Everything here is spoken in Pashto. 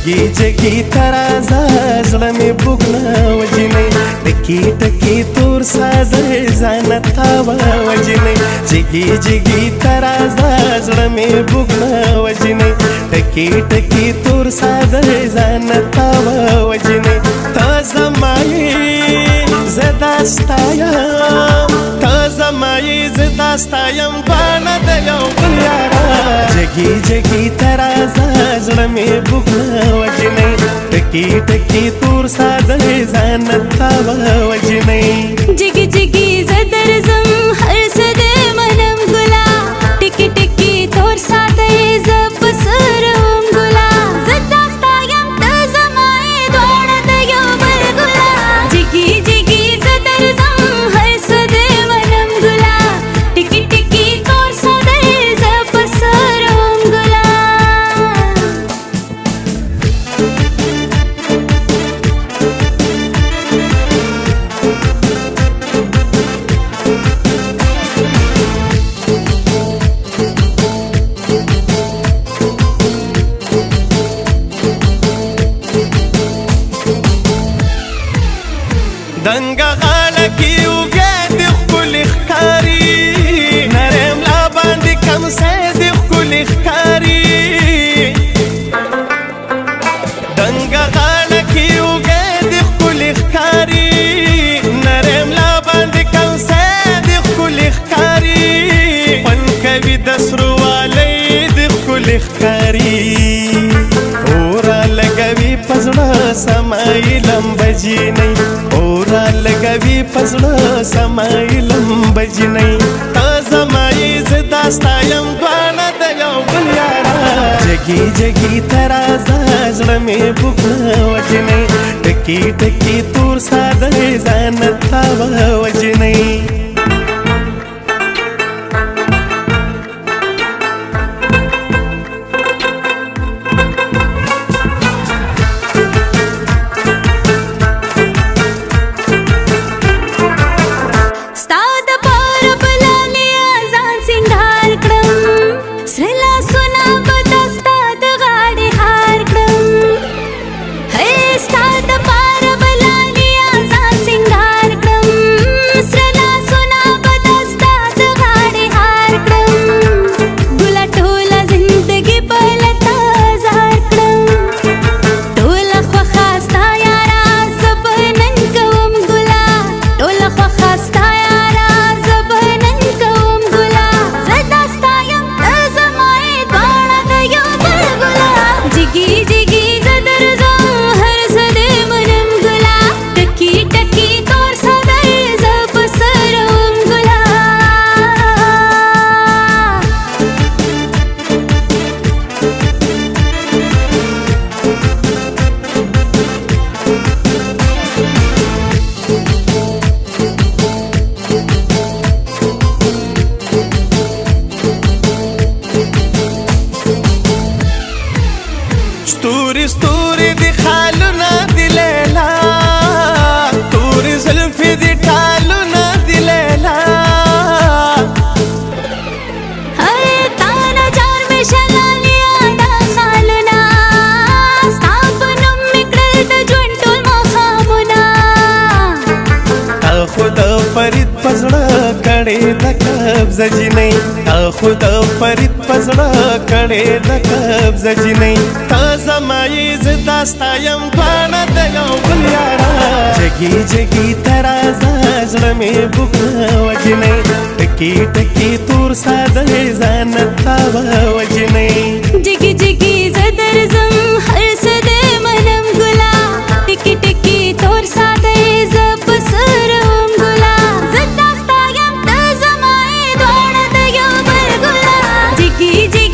जगी जगी तराजा زړه مې بوګنا وجنې ټکی ټکی تور ساده ځانتا وجنې جगी جगी ترازا زړه مې بوګنا وجنې ټکی ټکی تور ساده ځانتا وجنې تا زمای زداستایم تا زمای زداستایم باندې د یو بل یارا جगी جगी ترازا زړه مې بوګنا وجنې ټکی ټکی تور ساده ځانتا وجنې جگی جگی زدر زم هر صدې منم ګلا ټکی ټکی تور ساده زپ سرم ګلا زدا ستایم ته زمای دوړه د یو بل ګلا جگی جگی زدر زم هر صدې منم ګلا ټکی ټکی تور ساده زپ سرم ګلا دنګه غاړه کې وګه د خپل ښکاری نرم لا باندې کم سه د خپل ښکاری دنګه غاړه کې وګه د خپل ښکاری نرم لا باندې کم سه د خپل ښکاری پن کوي د سرواله د خپل ښکاری اورا لګوي پزړه سمایلم بجینې اورا لګوي پزړه سمایلم بجینې تا زمای زداستایم دوانه د یو بل یارا جگی جگی ترازا زړه مې بوګنا وجنې ټکی ټکی تور ساده ځانتا وجنې ستوري ستوري دي خالونه دي ليلا توري زلفي دي ټالونه دي ليلا هاي تانا جار مې شلالیا دا خالونه ستاپنم میکړل د ژوند ټول مخامونه خود فرید پزړه کړي د قبض جنې خود فرید پزړه کړي د قبض جنې تا زمای زداستایم دوانه د یو بل یارا جگی جگی ترازا زړه مې بوګنا وجنې ټکی ټکی تور ساده ځانتا وجنې جگی جگی زدر زم هر صدې منم ګلا ټکی ټکی تور ساده زپ سرم ګلا زدا ستایم ته زمای دوړه د یو بل ګلا جگی جگی